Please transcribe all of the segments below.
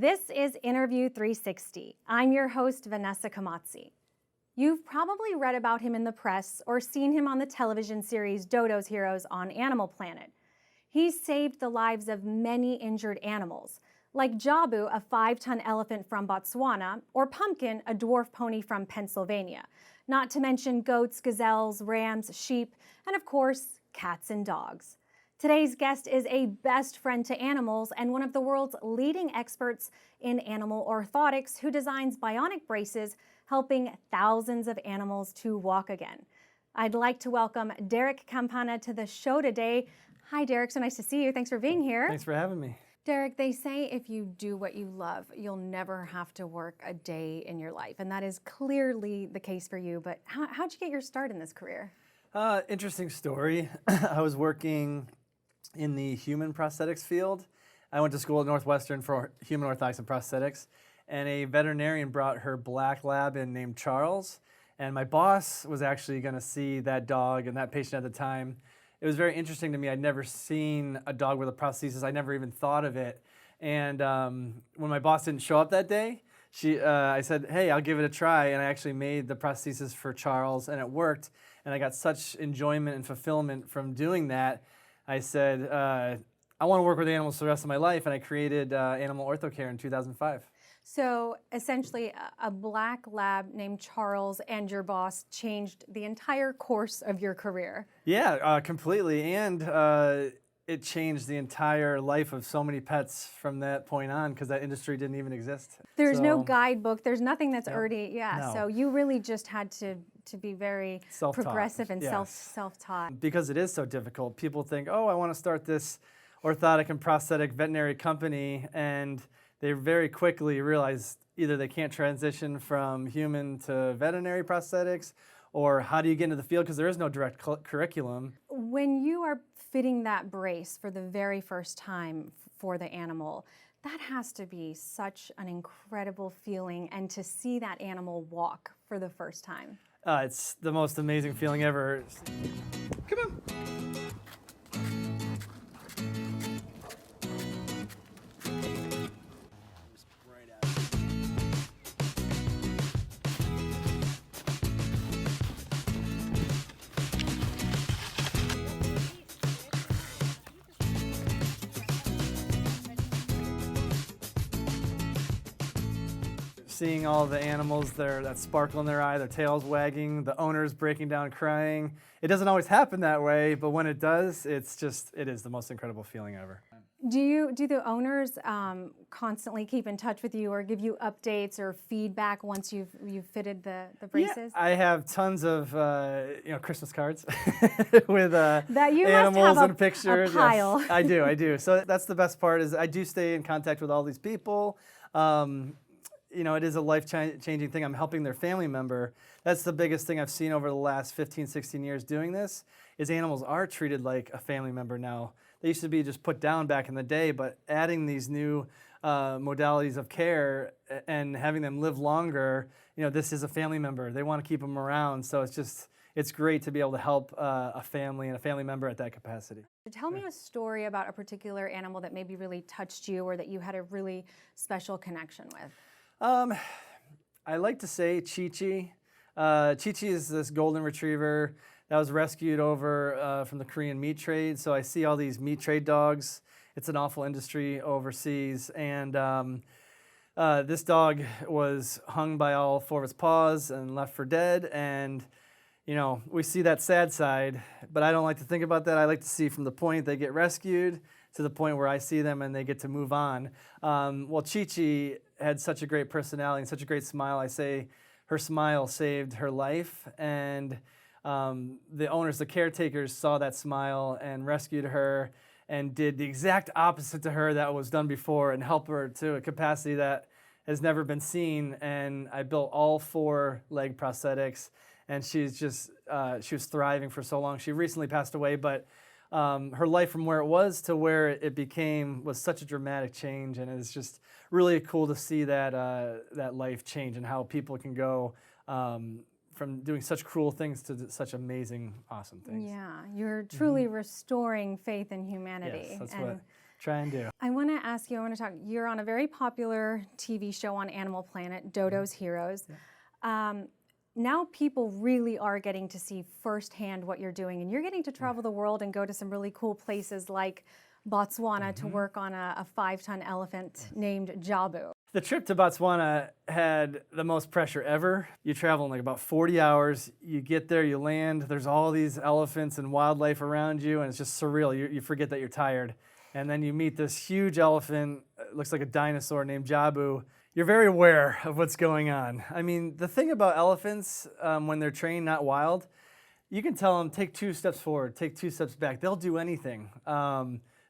This is Interview 360. I'm your host, Vanessa Kamazzi. You've probably read about him in the press or seen him on the television series Dodo's Heroes on Animal Planet. He's saved the lives of many injured animals, like Jabu, a 5-ton elephant from Botswana, or Pumpkin, a dwarf pony from Pennsylvania, not to mention goats, gazelles, rams, sheep, and of course, cats and dogs. Today's guest is a best friend to animals and one of the world's leading experts in animal orthotics who designs bionic braces, helping thousands of animals to walk again. I'd like to welcome Derek Campana to the show today. Hi, Derek. So nice to see you. Thanks for being here. Thanks for having me. Derek, they say if you do what you love, you'll never have to work a day in your life. And that is clearly the case for you. But how'd you get your start in this career? Interesting story. I was working in the human prosthetics field. I went to school at Northwestern for human orthotics and prosthetics, and a veterinarian brought her black lab in named Charles, and my boss was actually going to see that dog and that patient at the time. It was very interesting to me. I'd never seen a dog with a prosthesis. I never even thought of it. And when my boss didn't show up that day, I said, hey, I'll give it a try. And I actually made the prosthesis for Charles, and it worked. And I got such enjoyment and fulfillment from doing that. I said, I want to work with animals for the rest of my life. And I created Animal Ortho Care in 2005. So essentially, a black lab named Charles and your boss changed the entire course of your career. Yeah, completely. And it changed the entire life of so many pets from that point on, because that industry didn't even exist. There's no guidebook. There's nothing that's already, No. So you really just had to be very progressive and yes. self-taught. Because it is so difficult. People think, oh, I want to start this orthotic and prosthetic veterinary company, and they very quickly realize either they can't transition from human to veterinary prosthetics, or how do you get into the field, because there is no direct curriculum. When you are fitting that brace for the very first time for the animal, that has to be such an incredible feeling, and to see that animal walk for the first time. It's the most amazing feeling ever. Come on. Seeing all the animals there, that sparkle in their eye, their tails wagging, the owners breaking down crying. It doesn't always happen that way, but when it does, it is the most incredible feeling ever. Do the owners constantly keep in touch with you or give you updates or feedback once you've fitted the braces? Yeah, I have tons of Christmas cards with that you animals must have and pictures. A pile. Yes, I do. So that's the best part, is I do stay in contact with all these people. It is a life-changing thing. I'm helping their family member. That's the biggest thing I've seen over the last 15, 16 years doing this, is animals are treated like a family member now. They used to be just put down back in the day, but adding these new modalities of care and having them live longer, this is a family member. They want to keep them around. So it's great to be able to help a family and a family member at that capacity. Tell me a story about a particular animal that maybe really touched you or that you had a really special connection with. I like to say Chi-Chi. Chi-Chi is this golden retriever that was rescued over from the Korean meat trade. So I see all these meat trade dogs. It's an awful industry overseas. And this dog was hung by all 4 of its paws and left for dead. And, we see that sad side, but I don't like to think about that. I like to see from the point they get rescued to the point where I see them and they get to move on. Well, Chi-Chi had such a great personality and such a great smile. I say her smile saved her life, and the owners, the caretakers, saw that smile and rescued her and did the exact opposite to her that was done before and helped her to a capacity that has never been seen. And I built all 4 leg prosthetics, and she was thriving for so long. She recently passed away, but her life from where it was to where it became was such a dramatic change, and it's just really cool to see that life change and how people can go from doing such cruel things to such amazing, awesome things. Yeah, you're truly restoring faith in humanity. Yes, Try and do. I want to ask you, I want to talk, you're on a very popular TV show on Animal Planet, Dodo's Heroes. Now people really are getting to see firsthand what you're doing, and you're getting to travel the world and go to some really cool places like Botswana to work on a 5-ton elephant named Jabu. The trip to Botswana had the most pressure ever. You travel in like about 40 hours. You get there, you land, there's all these elephants and wildlife around you, and it's just surreal. You forget that you're tired. And then you meet this huge elephant, it looks like a dinosaur named Jabu. You're very aware of what's going on. I mean, the thing about elephants, when they're trained, not wild, you can tell them, take 2 steps forward, take 2 steps back. They'll do anything,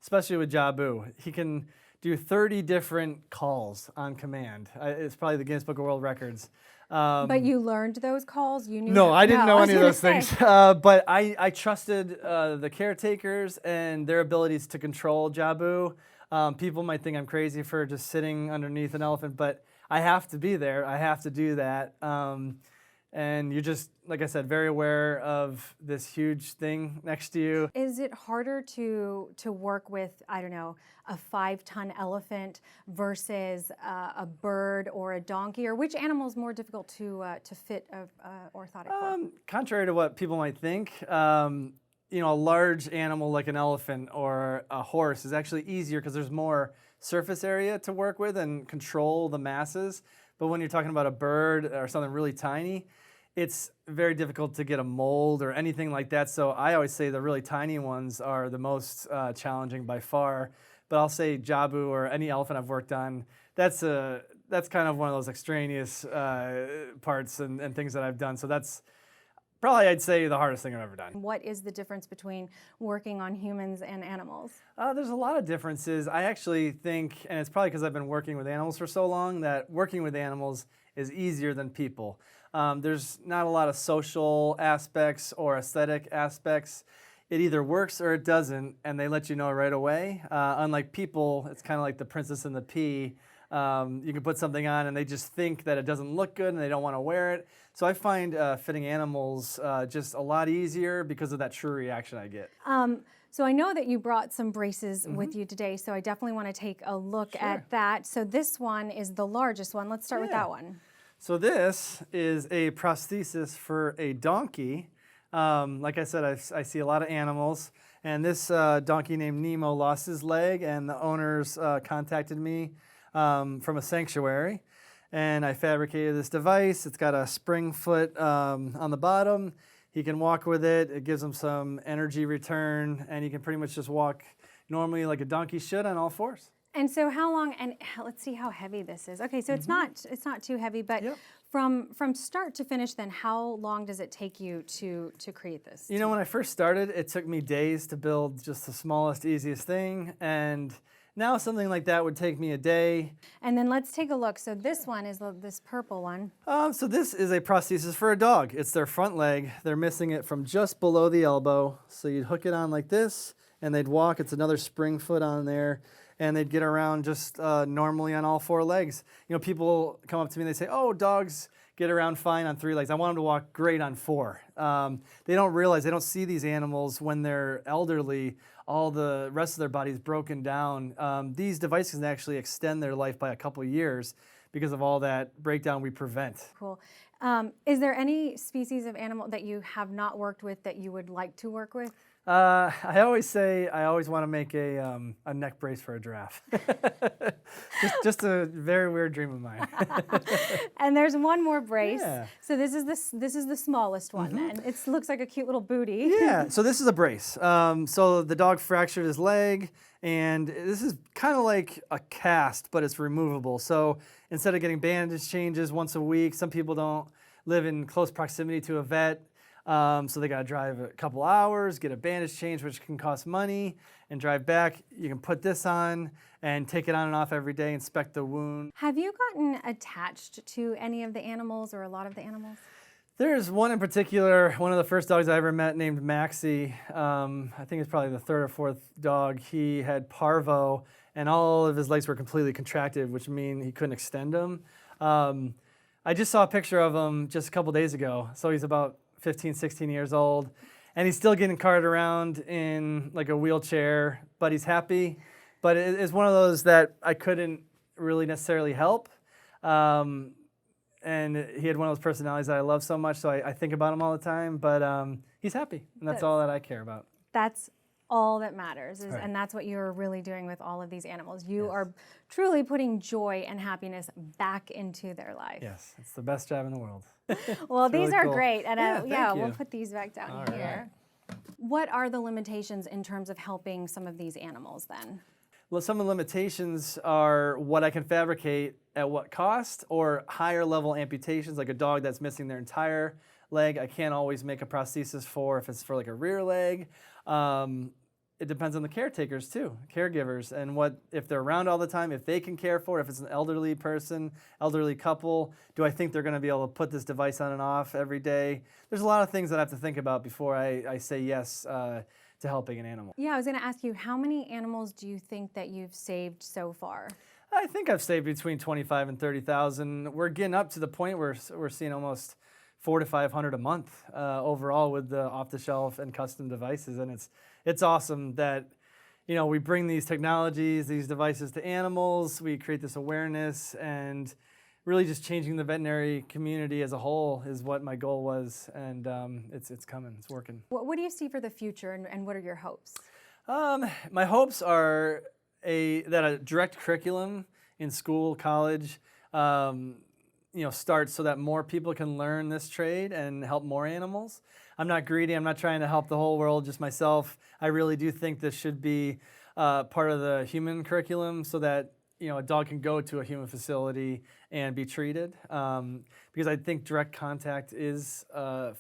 especially with Jabu. He can do 30 different calls on command. It's probably the Guinness Book of World Records. But you learned those calls? You knew? No, I didn't know I was any of gonna those say. things. But I trusted the caretakers and their abilities to control Jabu. People might think I'm crazy for just sitting underneath an elephant, but I have to be there. I have to do that. And you're just, like I said, very aware of this huge thing next to you. Is it harder to work with, I don't know, a 5-ton elephant versus a bird or a donkey, or which animal is more difficult to fit a orthotic for? Contrary to what people might think, a large animal like an elephant or a horse is actually easier because there's more surface area to work with and control the masses. But when you're talking about a bird or something really tiny, it's very difficult to get a mold or anything like that. So I always say the really tiny ones are the most challenging by far. But I'll say Jabu or any elephant I've worked on, that's kind of one of those extraneous parts and things that I've done. So that's probably, I'd say, the hardest thing I've ever done. What is the difference between working on humans and animals? There's a lot of differences. I actually think, and it's probably because I've been working with animals for so long, that working with animals is easier than people. There's not a lot of social aspects or aesthetic aspects. It either works or it doesn't, and they let you know right away. Unlike people, it's kind of like the Princess and the Pea. You can put something on and they just think that it doesn't look good and they don't want to wear it. So I find fitting animals just a lot easier because of that true reaction I get. So I know that you brought some braces with you today, so I definitely want to take a look at that. So this one is the largest one. Let's start with that one. So this is a prosthesis for a donkey. Like I said, I see a lot of animals, and this donkey named Nemo lost his leg, and the owners contacted me from a sanctuary, and I fabricated this device. It's got a spring foot on the bottom. He can walk with it. It gives him some energy return, and he can pretty much just walk normally like a donkey should on all fours. And so how long, and let's see how heavy this is. Okay, so it's not too heavy, but from start to finish, then how long does it take you to create this? You know, when I first started, it took me days to build just the smallest, easiest thing, and now something like that would take me a day. And then let's take a look. So this one is this purple one. So this is a prosthesis for a dog. It's their front leg. They're missing it from just below the elbow. So you'd hook it on like this, and they'd walk. It's another spring foot on there. And they'd get around just normally on all 4 legs. You know, people come up to me and they say, oh, dogs get around fine on 3 legs. I want them to walk great on 4. They don't realize, they don't see these animals when they're elderly, all the rest of their body's broken down. These devices can actually extend their life by a couple years because of all that breakdown we prevent. Cool. Is there any species of animal that you have not worked with that you would like to work with? I always say I always want to make a neck brace for a giraffe. just a very weird dream of mine. And there's one more brace. Yeah. So this is the smallest one then. It looks like a cute little booty. Yeah, so this is a brace. So the dog fractured his leg, and this is kind of like a cast, but it's removable. So instead of getting bandage changes once a week, some people don't live in close proximity to a vet. So they got to drive a couple hours, get a bandage change, which can cost money, and drive back. You can put this on and take it on and off every day, inspect the wound. Have you gotten attached to any of the animals or a lot of the animals? There's one in particular, one of the first dogs I ever met named Maxie. I think it's probably the 3rd or 4th dog. He had parvo, and all of his legs were completely contracted, which means he couldn't extend them. I just saw a picture of him just a couple days ago. So he's about 15, 16 years old, and he's still getting carted around in like a wheelchair, but he's happy. but it's one of those that I couldn't really necessarily help. And he had one of those personalities that I love so much, so I think about him all the time. But he's happy, and that's all that I care about. That's all that matters, Right. and that's what you're really doing with all of these animals. You Yes. are truly putting joy and happiness back into their life. Yes, it's the best job in the world. Well, It's these really are cool. great, and Yeah, we'll thank you. put these back down All right. here. What are the limitations in terms of helping some of these animals then? Well, some of the limitations are what I can fabricate at what cost, or higher level amputations, like a dog that's missing their entire leg. I can't always make a prosthesis for if it's for like a rear leg. It depends on the caretakers too, caregivers, and what if they're around all the time, if they can care for it, if it's an elderly person, elderly couple, do I think they're going to be able to put this device on and off every day? There's a lot of things that I have to think about before I say yes to helping an animal. Yeah, I was going to ask you, how many animals do you think that you've saved so far? I think I've saved between 25 and 30,000. We're getting up to the point where we're seeing almost 400 to 500 a month overall with the off-the-shelf and custom devices, and it's awesome that we bring these technologies, these devices to animals. We create this awareness, and really just changing the veterinary community as a whole is what my goal was, and it's coming, it's working. What do you see for the future, and what are your hopes? My hopes are that a direct curriculum in school, college, starts so that more people can learn this trade and help more animals. I'm not greedy. I'm not trying to help the whole world, just myself. I really do think this should be part of the human curriculum, so that a dog can go to a human facility and be treated, because I think direct contact is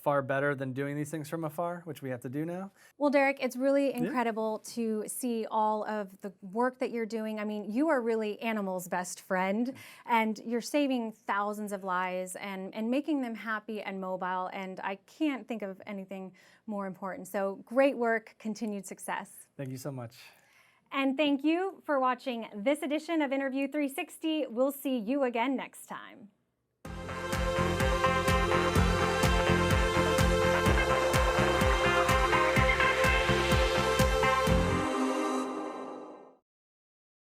far better than doing these things from afar, which we have to do now. Well, Derek, it's really incredible to see all of the work that you're doing. I mean, you are really animals' best friend, and you're saving thousands of lives and making them happy and mobile, and I can't think of anything more important. So great work, continued success. Thank you so much. And thank you for watching this edition of Interview 360. We'll see you again next time.